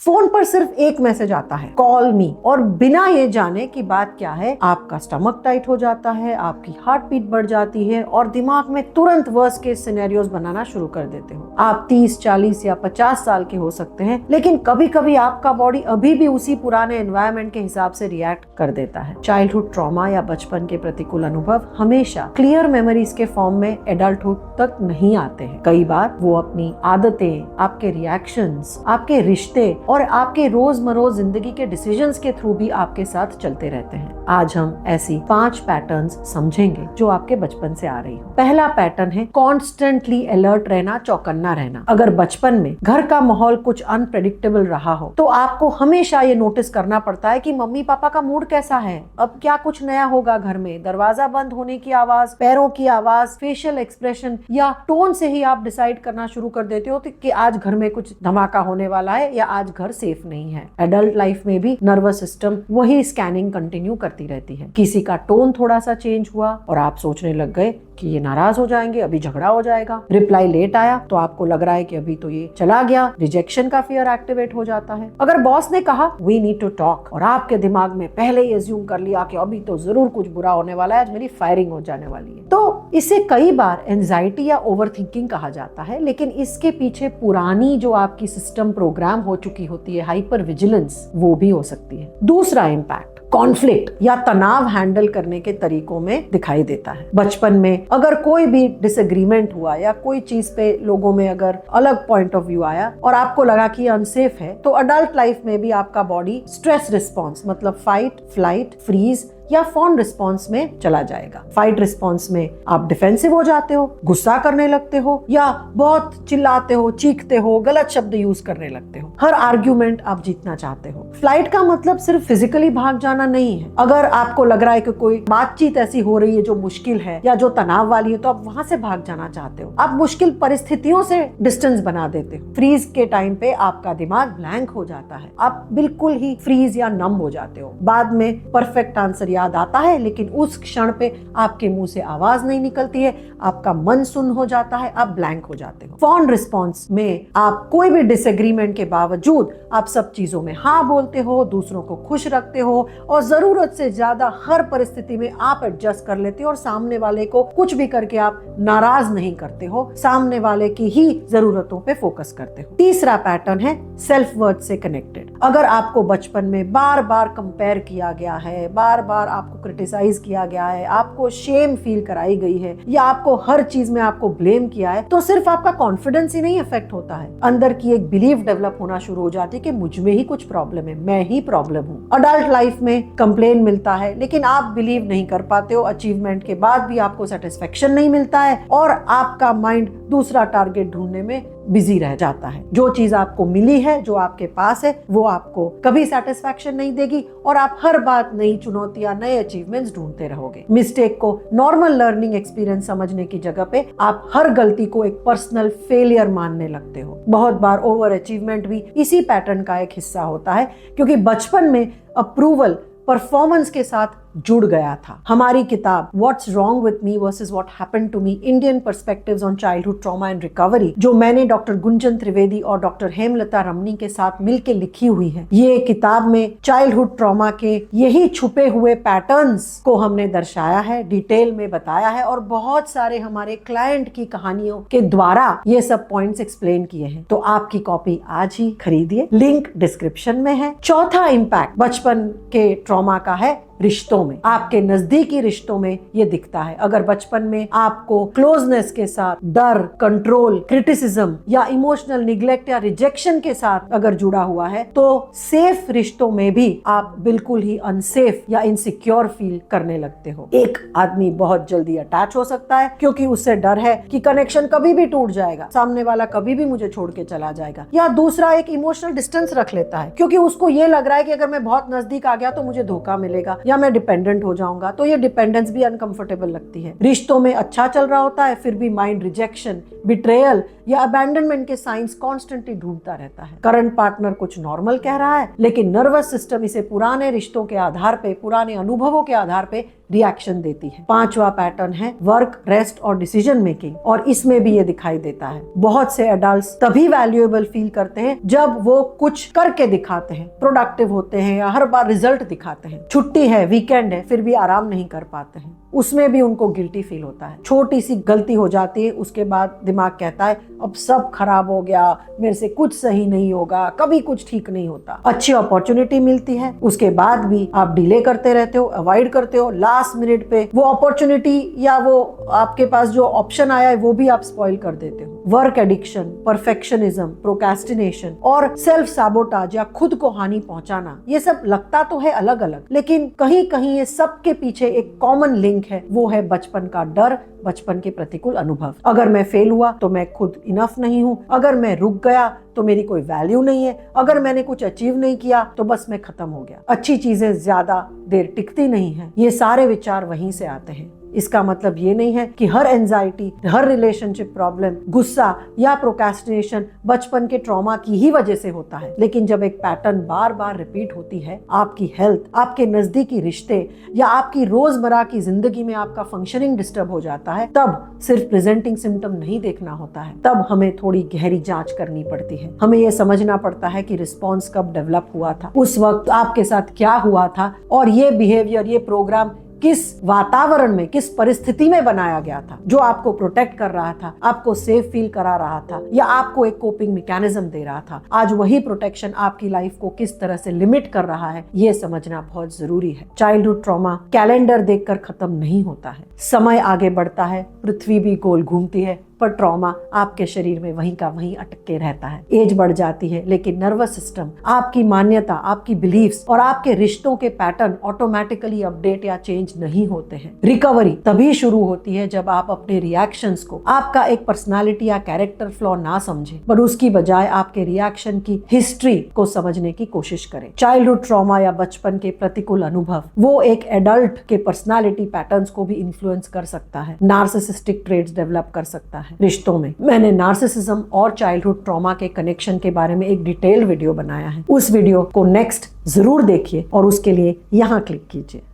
Phone पर सिर्फ एक मैसेज आता है, कॉल मी, और बिना ये जाने कि बात क्या है आपका स्टमक टाइट हो जाता है, आपकी हार्ट बीट बढ़ जाती है और दिमाग में तुरंत वर्स्ट केस सिनेरियोस बनाना शुरू कर देते हो। आप 30, 40 या 50 साल के हो सकते हैं, लेकिन कभी कभी आपका बॉडी अभी भी उसी पुराने एनवायरनमेंट के हिसाब से रिएक्ट कर देता है। चाइल्डहुड ट्रॉमा या बचपन के प्रतिकूल अनुभव हमेशा क्लियर मेमोरीज के फॉर्म में एडल्टहुड तक नहीं आते हैं। कई बार वो अपनी आदतें, आपके रिएक्शंस, आपके रिश्ते और आपके रोजमर्रा जिंदगी के डिसीजंस के थ्रू भी आपके साथ चलते रहते हैं। आज हम ऐसी 5 पैटर्न्स समझेंगे जो आपके बचपन से आ रही हो। पहला पैटर्न है कॉन्स्टेंटली अलर्ट रहना, चौकन्ना रहना। अगर बचपन में घर का माहौल कुछ अनप्रेडिक्टेबल रहा हो तो आपको हमेशा ये नोटिस करना पड़ता है कि मम्मी पापा का मूड कैसा है, अब क्या कुछ नया होगा घर में। दरवाजा बंद होने की आवाज, पैरों की आवाज, फेशियल एक्सप्रेशन या टोन से ही आप डिसाइड करना शुरू कर देते हो कि आज घर में कुछ धमाका होने वाला है या आज घर सेफ नहीं है। एडल्ट लाइफ में भी नर्वस सिस्टम वही स्कैनिंग कंटिन्यू करती रहती है। किसी का टोन थोड़ा सा चेंज हुआ और आप सोचने लग गए कि ये नाराज हो जाएंगे, अभी झगड़ा हो जाएगा। रिप्लाई लेट आया तो आपको लग रहा है कि अभी तो ये चला गया। रिजेक्शन का फियर एक्टिवेट हो जाता है। अगर बॉस ने कहा वी नीड टू टॉक और आपके दिमाग में पहले ही अज्यूम कर लिया कि अभी तो जरूर कुछ बुरा होने वाला है, आज मेरी फायरिंग हो जाने वाली है। तो इसे कई बार एंजाइटी या ओवरथिंकिंग कहा जाता है, लेकिन इसके पीछे पुरानी जो आपकी सिस्टम प्रोग्राम हो चुकी होती है, हाइपर विजिलेंस, वो भी हो सकती है। दूसरा इम्पैक्ट कॉन्फ्लिक्ट या तनाव हैंडल करने के तरीकों में दिखाई देता है। बचपन में अगर कोई भी डिसएग्रीमेंट हुआ या कोई चीज पे लोगों में अगर अलग पॉइंट ऑफ व्यू आया और आपको लगा कि अनसेफ है, तो अडल्ट लाइफ में भी आपका बॉडी स्ट्रेस रिस्पॉन्स मतलब फाइट, फ्लाइट, फ्रीज या फॉन रिस्पॉन्स में चला जाएगा। फाइट रिस्पॉन्स में आप डिफेंसिव हो जाते हो, गुस्सा करने लगते हो या बहुत चिल्लाते हो, चीखते हो, गलत शब्द यूज करने लगते हो। हर आर्ग्यूमेंट आप जीतना चाहते हो। फ्लाइट का मतलब सिर्फ फिजिकली भाग जाना नहीं है। अगर आपको लग रहा है कि कोई बातचीत ऐसी हो रही है जो मुश्किल है या जो तनाव वाली है, तो आप वहां से भाग जाना चाहते हो। आप मुश्किल परिस्थितियों से डिस्टेंस बना देते हो। फ्रीज के टाइम पे आपका दिमाग ब्लैंक हो जाता है, आप बिल्कुल ही फ्रीज या नम हो जाते हो। बाद में परफेक्ट आंसर याद आता है, लेकिन उस क्षण पे आपके मुंह से आवाज नहीं निकलती है, आपका मन सुन्न हो जाता है, आप ब्लैंक हो जाते हो। फॉन रिस्पॉन्स में आप कोई भी डिसएग्रीमेंट के बावजूद आप सब चीजों में हाँ बोलते हो, दूसरों को खुश रखते हो और जरूरत से ज्यादा हर परिस्थिति में आप एडजस्ट कर लेते हो और सामने वाले को कुछ भी करके आप नाराज नहीं करते हो, सामने वाले की ही जरूरतों पे फोकस करते हो। तीसरा पैटर्न है सेल्फ वर्थ से कनेक्टेड। अगर आपको बचपन में बार बार कंपेयर किया गया है, बार बार आपको क्रिटिसाइज किया गया है, आपको शेम फील कराई गई है या आपको हर चीज में आपको ब्लेम किया है, तो सिर्फ आपका कॉन्फिडेंस ही नहीं अफेक्ट होता है, अंदर की एक बिलीफ डेवलप होना शुरू हो जाती है कि मुझ में ही कुछ प्रॉब्लम है, मैं ही प्रॉब्लम हूँ। अडल्ट लाइफ में कंप्लेन मिलता है, लेकिन आप बिलीव नहीं कर पाते हो। अचीवमेंट के बाद भी आपको सेटिस्फेक्शन नहीं मिलता है और आपका माइंड दूसरा टारगेट ढूंढने में बिजी रह जाता है। जो चीज आपको मिली है, जो आपके पास है, वो आपको कभी सेटिस्फैक्शन नहीं देगी और आप हर बात नई चुनौतियां, नए अचीवमेंट्स ढूंढते रहोगे। मिस्टेक को नॉर्मल लर्निंग एक्सपीरियंस समझने की जगह पे आप हर गलती को एक पर्सनल फेलियर मानने लगते हो। बहुत बार ओवर अचीवमेंट भी इसी पैटर्न का एक हिस्सा होता है, क्योंकि बचपन में अप्रूवल परफॉर्मेंस के साथ जुड़ गया था। हमारी किताब what's wrong with me versus what happened to me, Indian perspectives on childhood trauma and recovery, जो मैंने डॉक्टर गुंजन त्रिवेदी और डॉक्टर हेमलता रमनी के साथ मिलकर लिखी हुई है। ये किताब में चाइल्डहुड ट्रॉमा के यही छुपे हुए पैटर्न्स को हमने दर्शाया है, डिटेल में बताया है और बहुत सारे हमारे क्लाइंट की कहानियों के द्वारा ये सब पॉइंट्स एक्सप्लेन किए हैं। तो आपकी कॉपी आज ही खरीदिए, लिंक डिस्क्रिप्शन में है। चौथा इंपैक्ट बचपन के ट्रॉमा का है रिश्तों में। आपके नजदीकी रिश्तों में ये दिखता है। अगर बचपन में आपको क्लोजनेस के साथ डर, कंट्रोल, क्रिटिसिज्म या इमोशनल निग्लेक्ट या रिजेक्शन के साथ अगर जुड़ा हुआ है, तो सेफ रिश्तों में भी आप बिल्कुल ही अनसेफ या इनसिक्योर फील करने लगते हो। एक आदमी बहुत जल्दी अटैच हो सकता है क्योंकि उससे डर है कि कनेक्शन कभी भी टूट जाएगा, सामने वाला कभी भी मुझे छोड़ के चला जाएगा। या दूसरा एक इमोशनल डिस्टेंस रख लेता है क्योंकि उसको ये लग रहा है कि अगर मैं बहुत नजदीक आ गया तो मुझे धोखा मिलेगा या मैं डिपेंडेंट हो जाऊंगा। तो ये डिपेंडेंस भी अनकंफर्टेबल लगती है। रिश्तों में अच्छा चल रहा होता है, फिर भी माइंड रिजेक्शन, बिट्रेयल या अबैंडनमेंट के साइंस कॉन्स्टेंटली ढूंढता रहता है। करंट पार्टनर कुछ नॉर्मल कह रहा है, लेकिन नर्वस सिस्टम इसे पुराने रिश्तों के आधार पे, पुराने अनुभवों के आधार पे रिएक्शन देती है। 5वां पैटर्न है वर्क, रेस्ट और डिसीजन मेकिंग, और इसमें भी ये दिखाई देता है। बहुत से एडल्ट्स तभी वैल्यूएबल फील करते हैं जब वो कुछ करके दिखाते हैं, प्रोडक्टिव होते हैं या हर बार रिजल्ट दिखाते हैं। छुट्टी है, वीकेंड है, फिर भी आराम नहीं कर पाते हैं, उसमें भी उनको गिल्टी फील होता है। छोटी सी गलती हो जाती है, उसके बाद दिमाग कहता है अब सब खराब हो गया, मेरे से कुछ सही नहीं होगा, कभी कुछ ठीक नहीं होता। अच्छी अपॉर्चुनिटी मिलती है, उसके बाद भी आप डिले करते रहते हो, अवॉइड करते हो। लास्ट मिनट पे वो अपॉर्चुनिटी या वो आपके पास जो ऑप्शन आया है वो भी आप स्पॉइल कर देते हो। वर्क एडिक्शन, परफेक्शनिज्म, प्रोक्रेस्टिनेशन और सेल्फ सैबोटाज या खुद को हानि पहुंचाना, ये सब लगता तो है अलग अलग, लेकिन कहीं कहीं ये सब के पीछे एक कॉमन लिंक है, वो है बचपन का डर, बचपन के प्रतिकूल अनुभव। अगर मैं फेल हुआ तो मैं खुद इनफ नहीं हूँ, अगर मैं रुक गया तो मेरी कोई वैल्यू नहीं है, अगर मैंने कुछ अचीव नहीं किया तो बस मैं खत्म हो गया, अच्छी चीजें ज्यादा देर टिकती नहीं है। ये सारे विचार वहीं से आते हैं। इसका मतलब ये नहीं है कि हर एंजाइटी, हर रिलेशनशिप प्रॉब्लम, गुस्सा या प्रोक्रेस्टिनेशन बचपन के ट्रॉमा की ही वजह से होता है। लेकिन जब एक पैटर्न बार बार रिपीट होती है, आपकी हेल्थ, आपके नजदीकी रिश्ते या आपकी रोजमर्रा की जिंदगी में आपका फंक्शनिंग डिस्टर्ब हो जाता है, तब सिर्फ प्रेजेंटिंग सिम्टम नहीं देखना होता है, तब हमें थोड़ी गहरी जांच करनी पड़ती है। हमें यह समझना पड़ता है कि रिस्पॉन्स कब डेवलप हुआ था, उस वक्त आपके साथ क्या हुआ था, और ये बिहेवियर, ये प्रोग्राम किस वातावरण में, किस परिस्थिति में बनाया गया था, जो आपको प्रोटेक्ट कर रहा था, आपको सेफ फील करा रहा था या आपको एक कोपिंग मैकेनिज्म दे रहा था। आज वही प्रोटेक्शन आपकी लाइफ को किस तरह से लिमिट कर रहा है, ये समझना बहुत जरूरी है। चाइल्डहुड ट्रॉमा कैलेंडर देखकर खत्म नहीं होता है। समय आगे बढ़ता है, पृथ्वी भी गोल घूमती है, पर ट्रॉमा आपके शरीर में वहीं का वहीं अटक के रहता है। एज बढ़ जाती है, लेकिन नर्वस सिस्टम, आपकी मान्यता, आपकी बिलीफ्स और आपके रिश्तों के पैटर्न ऑटोमेटिकली अपडेट या चेंज नहीं होते हैं। रिकवरी तभी शुरू होती है जब आप अपने रिएक्शंस को आपका एक पर्सनालिटी या कैरेक्टर फ्लॉ ना समझें, पर उसकी बजाय आपके रिएक्शन की हिस्ट्री को समझने की कोशिश करें। चाइल्डहुड ट्रॉमा या बचपन के प्रतिकूल अनुभव वो एक एडल्ट के पर्सनालिटी पैटर्न्स को भी इन्फ्लुएंस कर सकता है, नार्सिसिस्टिक ट्रेट्स डेवलप कर सकता है। रिश्तों में मैंने नार्सिसिज्म और चाइल्डहुड ट्रॉमा के कनेक्शन के बारे में एक डिटेल वीडियो बनाया है, उस वीडियो को नेक्स्ट जरूर देखिए और उसके लिए यहाँ क्लिक कीजिए।